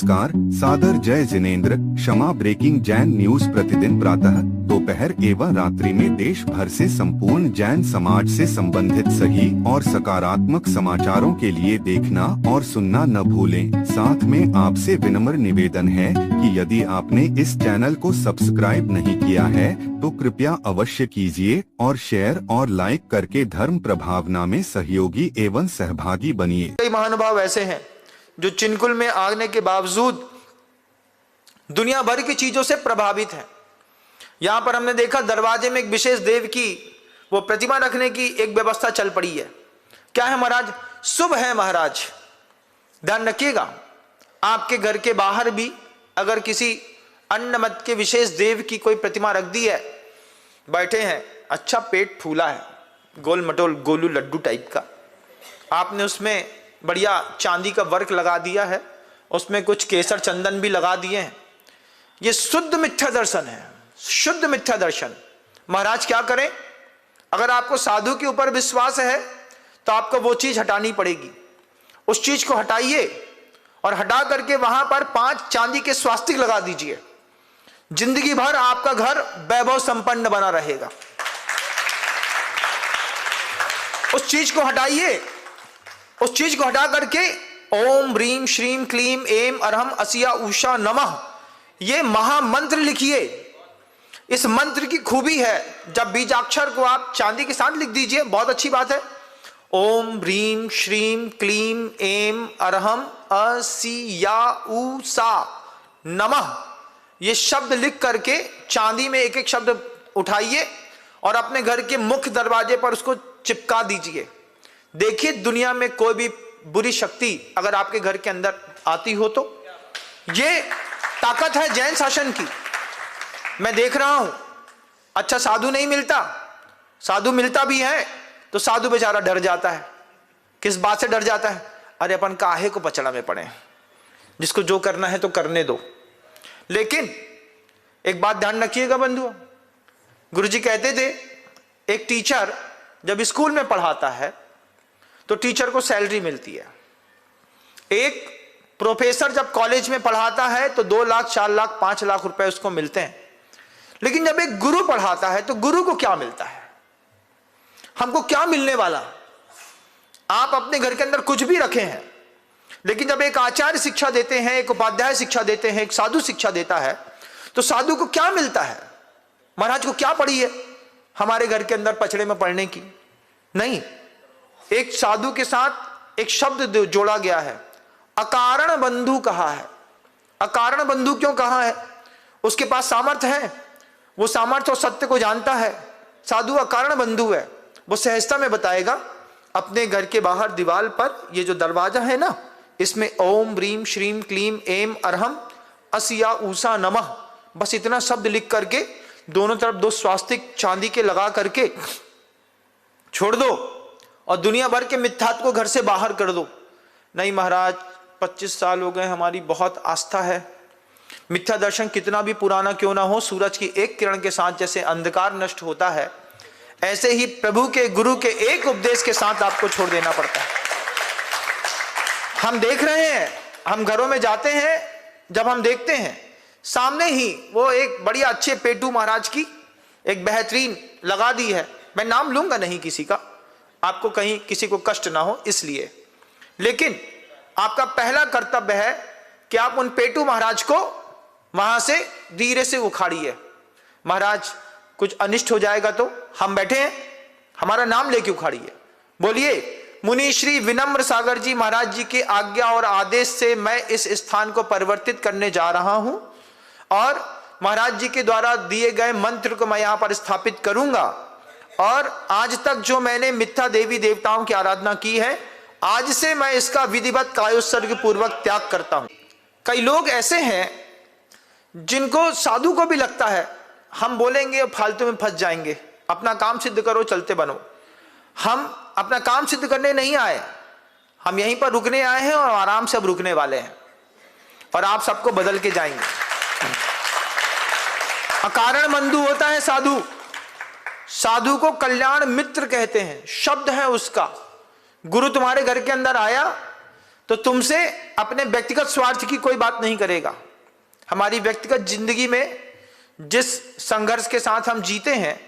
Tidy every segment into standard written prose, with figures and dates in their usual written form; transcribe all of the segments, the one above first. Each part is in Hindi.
नमस्कार, सादर जय जिनेंद्र। क्षमा ब्रेकिंग जैन न्यूज प्रतिदिन प्रातः, दोपहर एवं रात्रि में देश भर से संपूर्ण जैन समाज से संबंधित सही और सकारात्मक समाचारों के लिए देखना और सुनना न भूलें। साथ में आपसे विनम्र निवेदन है कि यदि आपने इस चैनल को सब्सक्राइब नहीं किया है तो कृपया अवश्य कीजिए और शेयर और लाइक करके धर्म प्रभावना में सहयोगी एवं सहभागी बनिए। कई महानुभाव ऐसे हैं जो चिनकुल में आने के बावजूद दुनिया भर की चीजों से प्रभावित हैं। यहां पर हमने देखा दरवाजे में एक विशेष देव की वो प्रतिमा रखने की एक व्यवस्था चल पड़ी है। क्या है महाराज? शुभ है महाराज। ध्यान रखिएगा, आपके घर के बाहर भी अगर किसी अन्य मत के विशेष देव की कोई प्रतिमा रख दी है, बैठे हैं, अच्छा पेट फूला है, गोल मटोल गोलू लड्डू टाइप का, आपने उसमें बढ़िया चांदी का वर्क लगा दिया है, उसमें कुछ केसर चंदन भी लगा दिए हैं, ये शुद्ध मिथ्या दर्शन है, शुद्ध मिथ्या दर्शन। महाराज क्या करें? अगर आपको साधु के ऊपर विश्वास है तो आपको वो चीज हटानी पड़ेगी। उस चीज को हटाइए और हटा करके वहां पर 5 चांदी के स्वास्तिक लगा दीजिए। जिंदगी भर आपका घर वैभव संपन्न बना रहेगा। उस चीज को हटाइए, उस चीज को हटा करके ओम ह्रीम श्रीम क्लीम एम अरहम असिया उषा नमः, ये महामंत्र लिखिए। इस मंत्र की खूबी है, जब बीजाक्षर को आप चांदी के साथ लिख दीजिए, बहुत अच्छी बात है। ओम ह्रीम श्रीम क्लीम एम अरहम असिया उषा नमः, ये शब्द लिख करके चांदी में एक एक शब्द उठाइए और अपने घर के मुख्य दरवाजे पर उसको चिपका दीजिए। देखिए दुनिया में कोई भी बुरी शक्ति अगर आपके घर के अंदर आती हो तो ये ताकत है जैन शासन की। मैं देख रहा हूं, अच्छा साधु नहीं मिलता, साधु मिलता भी है तो साधु बेचारा डर जाता है। किस बात से डर जाता है? अरे अपन काहे को पचड़ा में पड़े, जिसको जो करना है तो करने दो। लेकिन एक बात ध्यान रखिएगा बंधुओं, गुरुजी कहते थे एक टीचर जब स्कूल में पढ़ाता है तो टीचर को सैलरी मिलती है। एक प्रोफेसर जब कॉलेज में पढ़ाता है तो 2 लाख 4 लाख 5 लाख रुपए उसको मिलते हैं। लेकिन जब एक गुरु पढ़ाता है तो गुरु को क्या मिलता है? हमको क्या मिलने वाला? आप अपने घर के अंदर कुछ भी रखे हैं, लेकिन जब एक आचार्य शिक्षा देते हैं, एक उपाध्याय शिक्षा देते हैं, एक साधु शिक्षा देता है, तो साधु को क्या मिलता है? महाराज को क्या पड़ी है हमारे घर के अंदर पचड़े में पड़ने की? नहीं, एक साधु के साथ एक शब्द जोड़ा गया है, अकारण बंधु कहा है। अकारण बंधु क्यों कहा है? उसके पास सामर्थ्य है, वो सामर्थ्य और सत्य को जानता है। साधु अकारण बंधु है, वो सहजता में बताएगा। अपने घर के बाहर दीवार पर ये जो दरवाजा है ना, इसमें ओम ह्रीम श्रीम क्लीम एम अरहम असिया उषा नमः, बस इतना शब्द लिख करके दोनों तरफ 2 स्वास्तिक चांदी के लगा करके छोड़ दो और दुनिया भर के मिथ्यात्व को घर से बाहर कर दो। नहीं महाराज, 25 साल हो गए, हमारी बहुत आस्था है। मिथ्या दर्शन कितना भी पुराना क्यों ना हो, सूरज की एक किरण के साथ जैसे अंधकार नष्ट होता है, ऐसे ही प्रभु के गुरु के एक उपदेश के साथ आपको छोड़ देना पड़ता है। हम देख रहे हैं, हम घरों में जाते हैं, जब हम देखते हैं सामने ही वो एक बढ़िया अच्छे पेटू महाराज की एक बेहतरीन लगा दी है। मैं नाम लूंगा नहीं किसी का, आपको कहीं किसी को कष्ट ना हो इसलिए, लेकिन आपका पहला कर्तव्य है कि आप उन पेटू महाराज को वहां से धीरे से उखाड़िए। महाराज कुछ अनिष्ट हो जाएगा तो हम बैठे हैं, हमारा नाम लेके उखाड़िए। बोलिए, मुनि श्री विनम्र सागर जी महाराज जी की आज्ञा और आदेश से मैं इस स्थान को परिवर्तित करने जा रहा हूं और महाराज जी के द्वारा दिए गए मंत्र को मैं यहां पर स्थापित करूंगा। और आज तक जो मैंने मिथ्या देवी देवताओं की आराधना की है, आज से मैं इसका विधिवत कायोत्सर्ग पूर्वक त्याग करता हूं। कई लोग ऐसे हैं जिनको साधु को भी लगता है हम बोलेंगे फालतू में फंस जाएंगे, अपना काम सिद्ध करो, चलते बनो। हम अपना काम सिद्ध करने नहीं आए, हम यहीं पर रुकने आए हैं और आराम से अब रुकने वाले हैं और आप सबको बदल के जाएंगे। अकारण बंधु होता है साधु, साधु को कल्याण मित्र कहते हैं, शब्द है उसका। गुरु तुम्हारे घर के अंदर आया तो तुमसे अपने व्यक्तिगत स्वार्थ की कोई बात नहीं करेगा। हमारी व्यक्तिगत जिंदगी में जिस संघर्ष के साथ हम जीते हैं,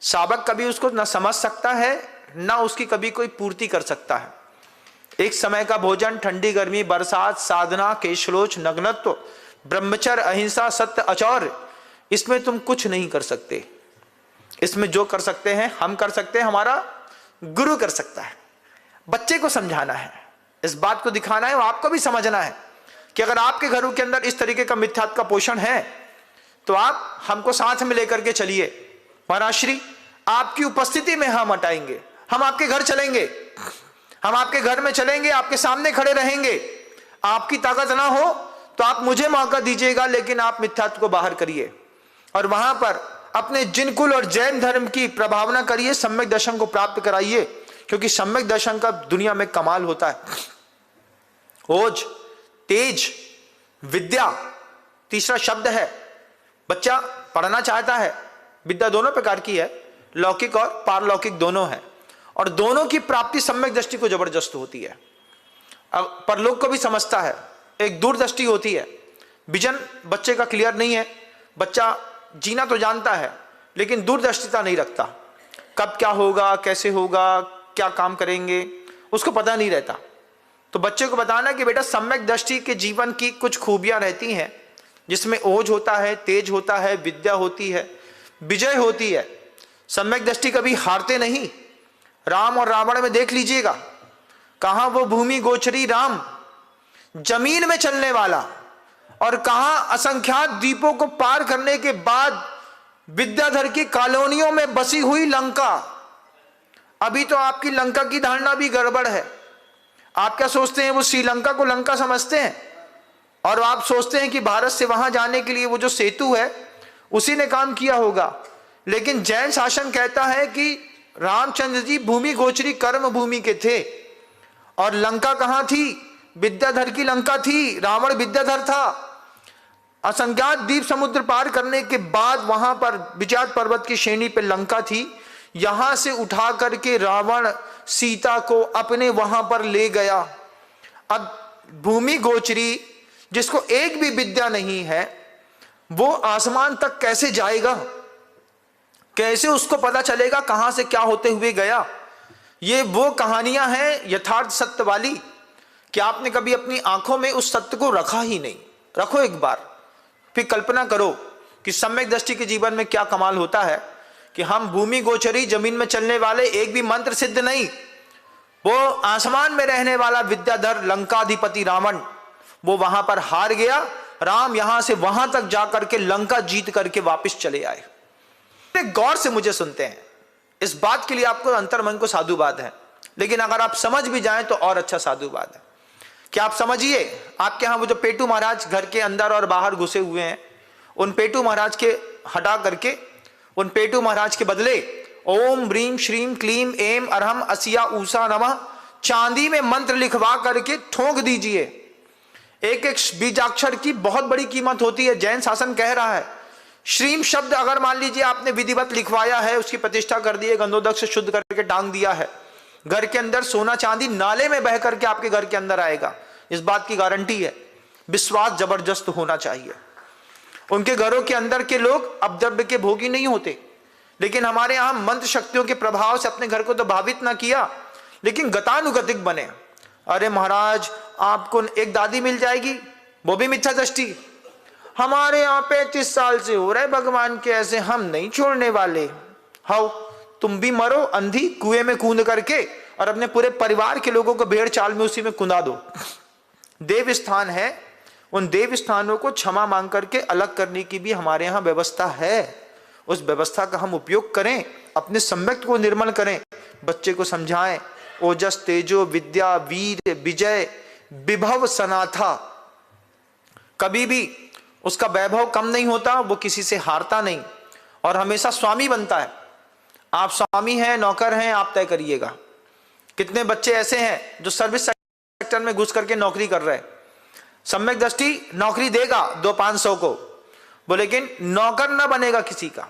सावक कभी उसको न समझ सकता है, न उसकी कभी कोई पूर्ति कर सकता है। एक समय का भोजन, ठंडी गर्मी, बरसात, साधना, केशलोच, नग्नत्व, ब्रह्मचर्य, अहिंसा, सत्य, अचौर्य, इसमें तुम कुछ नहीं कर सकते। इसमें जो कर सकते हैं हम कर सकते हैं, हमारा गुरु कर सकता है। बच्चे को समझाना है, इस बात को दिखाना है, और आपको भी समझना है कि अगर आपके घरों के अंदर इस तरीके का मिथ्यात्व का पोषण है तो आप हमको साथ में लेकर के चलिए। महाराज श्री, आपकी उपस्थिति में हम हटाएंगे, हम आपके घर चलेंगे, हम आपके घर में चलेंगे, आपके सामने खड़े रहेंगे। आपकी ताकत ना हो तो आप मुझे मौका दीजिएगा, लेकिन आप मिथ्यात्व को बाहर करिए और वहां पर अपने जिन कुल और जैन धर्म की प्रभावना करिए, सम्यक दर्शन को प्राप्त कराइए, क्योंकि सम्यक दर्शन का दुनिया में कमाल होता है। ओज, तेज, विद्या तीसरा शब्द है। बच्चा पढ़ना चाहता है, विद्या दोनों प्रकार की है, लौकिक और पारलौकिक दोनों है, और दोनों की प्राप्ति सम्यक दृष्टि को जबरदस्त होती है। अब परलोक को भी समझता है, एक दूरदृष्टि होती है। विजन बच्चे का क्लियर नहीं है, बच्चा जीना तो जानता है लेकिन दूरदर्शिता नहीं रखता। कब क्या होगा, कैसे होगा, क्या काम करेंगे, उसको पता नहीं रहता। तो बच्चे को बताना कि बेटा सम्यक दृष्टि के जीवन की कुछ खूबियां रहती हैं, जिसमें ओज होता है, तेज होता है, विद्या होती है, विजय होती है। सम्यक दृष्टि कभी हारते नहीं। राम और रावण में देख लीजिएगा, कहां वो भूमि गोचरी राम, जमीन में चलने वाला, और कहां असंख्यात द्वीपों को पार करने के बाद विद्याधर की कॉलोनियों में बसी हुई लंका। अभी तो आपकी लंका की धारणा भी गड़बड़ है। आप क्या सोचते हैं, वो श्रीलंका को लंका समझते हैं, और आप सोचते हैं कि भारत से वहां जाने के लिए वो जो सेतु है उसी ने काम किया होगा। लेकिन जैन शासन कहता है कि रामचंद्र जी भूमि गोचरी कर्म भूमि के थे, और लंका कहां थी, विद्याधर की लंका थी, रावण विद्याधर था। असंख्यात द्वीप समुद्र पार करने के बाद वहां पर विजात पर्वत की श्रेणी पर लंका थी। यहां से उठा करके रावण सीता को अपने वहां पर ले गया। अब भूमि गोचरी जिसको एक भी विद्या नहीं है, वो आसमान तक कैसे जाएगा, कैसे उसको पता चलेगा कहां से क्या होते हुए गया। ये वो कहानियां हैं यथार्थ सत्य वाली कि आपने कभी अपनी आंखों में उस सत्य को रखा ही नहीं। रखो एक बार, फिर कल्पना करो कि सम्यक दृष्टि के जीवन में क्या कमाल होता है कि हम भूमि गोचरी जमीन में चलने वाले, एक भी मंत्र सिद्ध नहीं, वो आसमान में रहने वाला विद्याधर लंकाधिपति रावण, वो वहां पर हार गया। राम यहां से वहां तक जाकर के लंका जीत करके वापस चले आए। गौर से मुझे सुनते हैं, इस बात के लिए आपको अंतर्मन को साधुवाद है, लेकिन अगर आप समझ भी जाएं तो और अच्छा साधुवाद है। क्या आप समझिए, आपके यहां वो जो पेटू महाराज घर के अंदर और बाहर घुसे हुए हैं, उन पेटू महाराज के हटा करके उन पेटू महाराज के बदले ओम ब्रीम श्रीम क्लीम एम अरहम असिया ऊषा नमः चांदी में मंत्र लिखवा करके ठोक दीजिए। एक एक बीजाक्षर की बहुत बड़ी कीमत होती है। जैन शासन कह रहा है, श्रीम शब्द अगर मान लीजिए आपने विधिवत लिखवाया है, उसकी प्रतिष्ठा कर दी है, गंधोदक से शुद्ध करके टांग दिया है, घर के अंदर सोना चांदी नाले में बह करके आपके घर के अंदर आएगा, इस बात की गारंटी है। विश्वास जबरदस्त होना चाहिए। उनके घरों के अंदर के लोग अपद्रव्य के भोगी नहीं होते, लेकिन हमारे यहां मंत्र शक्तियों के प्रभाव से अपने घर को तो भावित ना किया, लेकिन गतानुगतिक बने। अरे महाराज, आपको एक दादी मिल जाएगी, वो भी मिथ्या दृष्टि। हमारे यहाँ 35 साल से हो रहा है भगवान के ऐसे, हम नहीं छोड़ने वाले। हाउ, तुम भी मरो अंधी कुएं में कूद करके, और अपने पूरे परिवार के लोगों को भेड़ चाल में उसी में कुंदा दो। देव स्थान है, उन देव स्थानों को क्षमा मांग करके अलग करने की भी हमारे यहाँ व्यवस्था है। उस व्यवस्था का हम उपयोग करें, अपने सम्यक को निर्मल करें, बच्चे को समझाएं। ओजस तेजो विद्या वीर विजय विभव सनाथा, कभी भी उसका वैभव कम नहीं होता, वो किसी से हारता नहीं और हमेशा स्वामी बनता है। आप स्वामी हैं, नौकर हैं, आप तय करिएगा। कितने बच्चे ऐसे हैं जो सर्विस सेक्टर में घुस करके नौकरी कर रहे हैं। सम्यक दृष्टि नौकरी देगा 200-500 को, वो लेकिन नौकर ना बनेगा किसी का।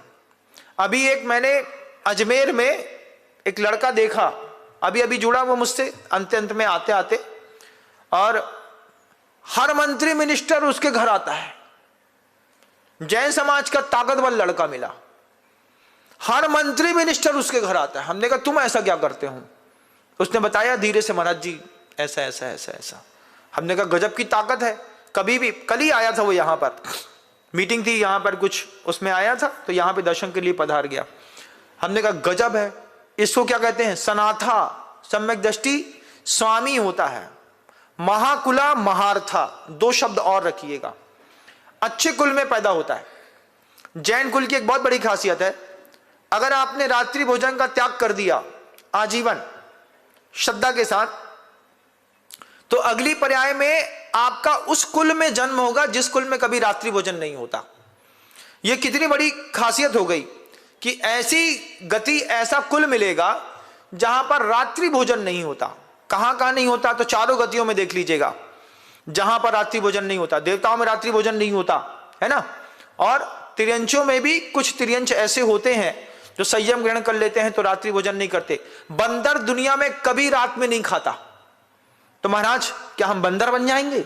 अभी एक मैंने अजमेर में एक लड़का देखा, अभी अभी जुड़ा वो मुझसे, अंत में आते आते, और हर मंत्री मिनिस्टर उसके घर आता है। जैन समाज का ताकतवर लड़का मिला, हर मंत्री मिनिस्टर उसके घर आता है। हमने कहा तुम ऐसा क्या करते हो? उसने बताया धीरे से, महाराज जी ऐसा ऐसा ऐसा ऐसा। हमने कहा गजब की ताकत है। कभी भी, कल ही आया था वो, यहाँ पर मीटिंग थी, यहाँ पर कुछ उसमें आया था, तो यहाँ पे दर्शन के लिए पधार गया। हमने कहा गजब है, इसको क्या कहते हैं? सनाथा सम्यक दृष्टि स्वामी होता है। महाकुला महार्था, दो शब्द और रखिएगा। अच्छे कुल में पैदा होता है। जैन कुल की एक बहुत बड़ी खासियत है, अगर आपने रात्रि भोजन का त्याग कर दिया आजीवन श्रद्धा के साथ, तो अगली पर्याय में आपका उस कुल में जन्म होगा जिस कुल में कभी रात्रि भोजन नहीं होता। यह कितनी बड़ी खासियत हो गई कि ऐसी गति, ऐसा कुल मिलेगा जहां पर रात्रि भोजन नहीं होता। कहां कहां नहीं होता? तो चारों गतियों में देख लीजिएगा, जहां पर रात्रि भोजन नहीं होता। देवताओं में रात्रि भोजन नहीं होता है ना, और तिर्यंचों में भी कुछ तिर्यंच ऐसे होते हैं जो संयम ग्रहण कर लेते हैं तो रात्रि भोजन नहीं करते। बंदर दुनिया में कभी रात में नहीं खाता। तो महाराज क्या हम बंदर बन जाएंगे?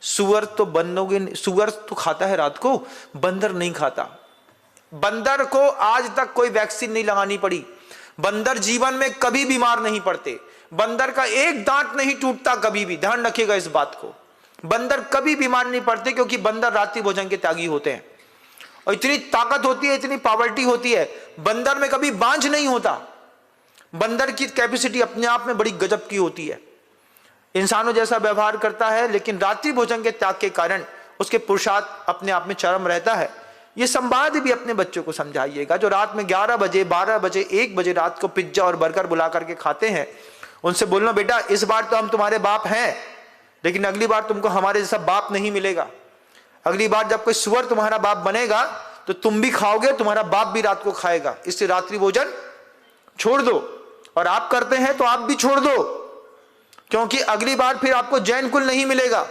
सुअर तो बनोगे, सुअर तो खाता है रात को, बंदर नहीं खाता। बंदर को आज तक कोई वैक्सीन नहीं लगानी पड़ी। बंदर जीवन में कभी बीमार नहीं पड़ते। बंदर का एक दांत नहीं टूटता कभी भी, ध्यान रखिएगा इस बात को। बंदर कभी बीमार नहीं पड़ते क्योंकि बंदर रात्रि भोजन के त्यागी होते हैं। और इतनी ताकत होती है, इतनी पावर्टी होती है, बंदर में कभी बांझ नहीं होता। बंदर की कैपेसिटी अपने आप में बड़ी गजब की होती है। इंसानों जैसा व्यवहार करता है, लेकिन रात्रि भोजन के त्याग के कारण उसके पुरुषार्थ अपने आप में चरम रहता है। यह संवाद भी अपने बच्चों को समझाइएगा। जो रात में 11 बजे, 12 बजे, 1 बजे रात को पिज्जा और बर्गर बुला करके खाते हैं, उनसे बोलना बेटा इस बार तो हम तुम्हारे बाप हैं, लेकिन अगली बार तुमको हमारे जैसा बाप नहीं मिलेगा। अगली बार जब कोई सुअर तुम्हारा बाप बनेगा तो तुम भी खाओगे, तुम्हारा बाप भी रात को खाएगा। इससे रात्रि भोजन छोड़ दो, और आप करते हैं तो आप भी छोड़ दो, क्योंकि अगली बार फिर आपको जैन कुल नहीं मिलेगा।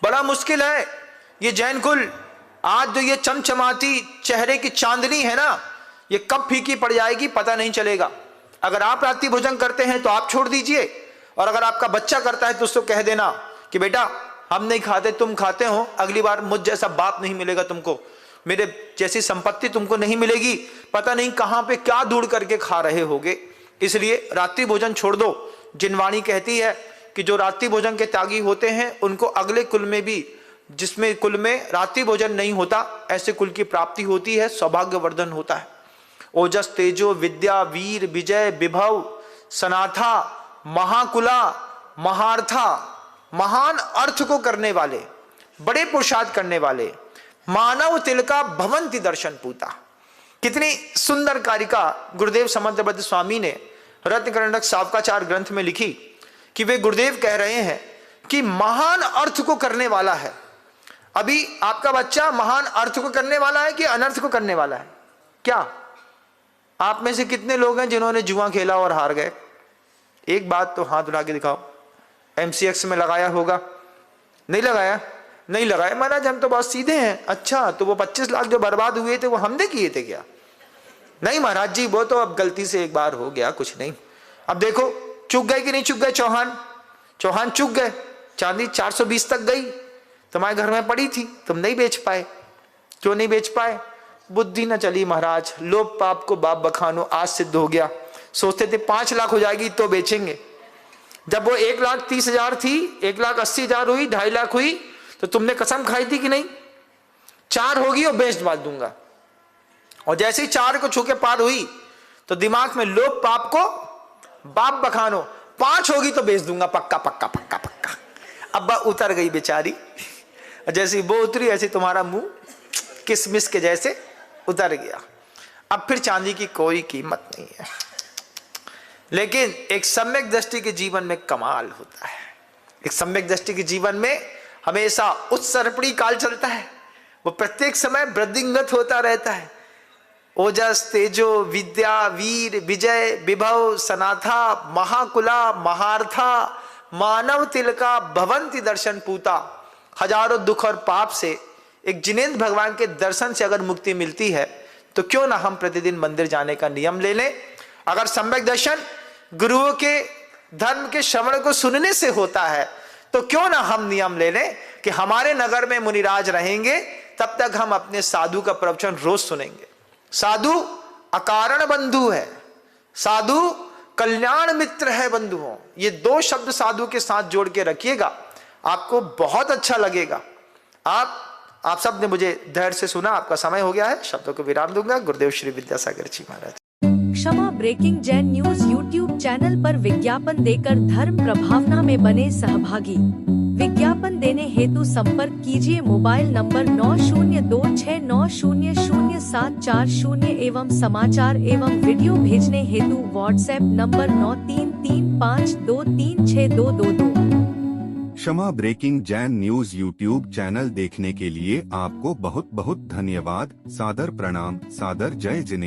बड़ा मुश्किल है ये जैन कुल। आज जो ये चमचमाती चेहरे की चांदनी है ना, ये कब फीकी पड़ जाएगी पता नहीं चलेगा। अगर आप रात्रि भोजन करते हैं तो आप छोड़ दीजिए, और अगर आपका बच्चा करता है तो उसको कह देना कि बेटा हम नहीं खाते, तुम खाते हो, अगली बार मुझ जैसा बाप नहीं मिलेगा तुमको, मेरे जैसी संपत्ति तुमको नहीं मिलेगी, पता नहीं कहां पे क्या ढूंढ करके खा रहे होगे। इसलिए रात्रि भोजन छोड़ दो। जिनवाणी कहती है कि जो रात्रि भोजन के त्यागी होते हैं उनको अगले कुल में भी, जिसमें कुल में रात्रि भोजन नहीं होता, ऐसे कुल की प्राप्ति होती है, सौभाग्यवर्धन होता है। ओजस तेजो विद्या वीर विजय विभव सनाथा महाकुला महार्था, महान अर्थ को करने वाले, बड़े पुरुषार्थ करने वाले, मानव तिलका भवंति दर्शन पूता। कितनी सुंदर कारिका गुरुदेव समंतभद्र स्वामी ने रत्नकरंडक सावकाचार ग्रंथ में लिखी कि वे गुरुदेव कह रहे हैं कि महान अर्थ को करने वाला है। अभी आपका बच्चा महान अर्थ को करने वाला है कि अनर्थ को करने वाला है? क्या आप में से कितने लोग हैं जिन्होंने जुआ खेला और हार गए? एक बात तो हाथ उठा के दिखाओ। MCX में लगाया होगा? नहीं लगाया? नहीं लगाया महाराज, हम तो बहुत सीधे हैं। अच्छा, तो वो 25 लाख जो बर्बाद हुए थे वो हमने किए थे क्या? नहीं महाराज जी, वो तो अब गलती से एक बार हो गया, कुछ नहीं। अब देखो चुक गए कि नहीं चुक गए? चौहान चुक गए। चांदी 420 तक गई, तुम्हारे घर में पड़ी थी, तुम नहीं बेच पाए। क्यों नहीं बेच पाए? बुद्धि न चली महाराज। लोभ पाप को बाप बखानो, आज सिद्ध हो गया। सोचते थे 5 लाख हो जाएगी तो बेचेंगे। जब वो 1,30,000 थी, 1,80,000 हुई, 2.5 लाख हुई, तो तुमने कसम खाई थी कि नहीं 4 होगी और बेच बात दूंगा। और जैसे ही 4 को छू के पार हुई तो दिमाग में लोभ पाप को बाप बखानो, 5 होगी तो बेच दूंगा, पक्का पक्का पक्का पक्का। अब उतर गई बेचारी। जैसे वो उतरी ऐसे तुम्हारा मुंह किसमिस के जैसे उतर गया। अब फिर चांदी की कोई कीमत नहीं है। लेकिन एक सम्यक दृष्टि के जीवन में कमाल होता है। एक सम्यक दृष्टि के जीवन में हमेशा उत्सर्पणी काल चलता है, वो प्रत्येक समय वृद्धिंगत होता रहता है। ओजस तेजो विद्या वीर विजय विभव सनाथा महाकुला महार्था मानव तिलका भवंति दर्शन पूता। हजारों दुख और पाप से एक जिनेंद्र भगवान के दर्शन से अगर मुक्ति मिलती है तो क्यों ना हम प्रतिदिन मंदिर जाने का नियम ले लें। अगर सम्यक दर्शन गुरुओं के धर्म के श्रवण को सुनने से होता है, तो क्यों ना हम नियम ले लें कि हमारे नगर में मुनिराज रहेंगे, तब तक हम अपने साधु का प्रवचन रोज सुनेंगे। साधु अकारण बंधु है, साधु कल्याण मित्र है बंधुओं। ये दो शब्द साधु के साथ जोड़ के रखिएगा, आपको बहुत अच्छा लगेगा। आप सब ने मुझे धैर्य से सुना, आपका समय हो गया है, शब्दों को विराम दूंगा। गुरुदेव Shri Vidyasagar ji Maharaj. Kshama breaking Jain news YouTube channel पर विज्ञापन देकर धर्म प्रभावना में बने सहभागी। विज्ञापन देने हेतु संपर्क कीजिए मोबाइल नंबर 9026900740 एवं समाचार एवं वीडियो भेजने हेतु WhatsApp number 9335236222। Kshama breaking Jain news YouTube channel देखने के लिए आपको बहुत बहुत धन्यवाद। सादर प्रणाम, सादर जय जिनेंद्र।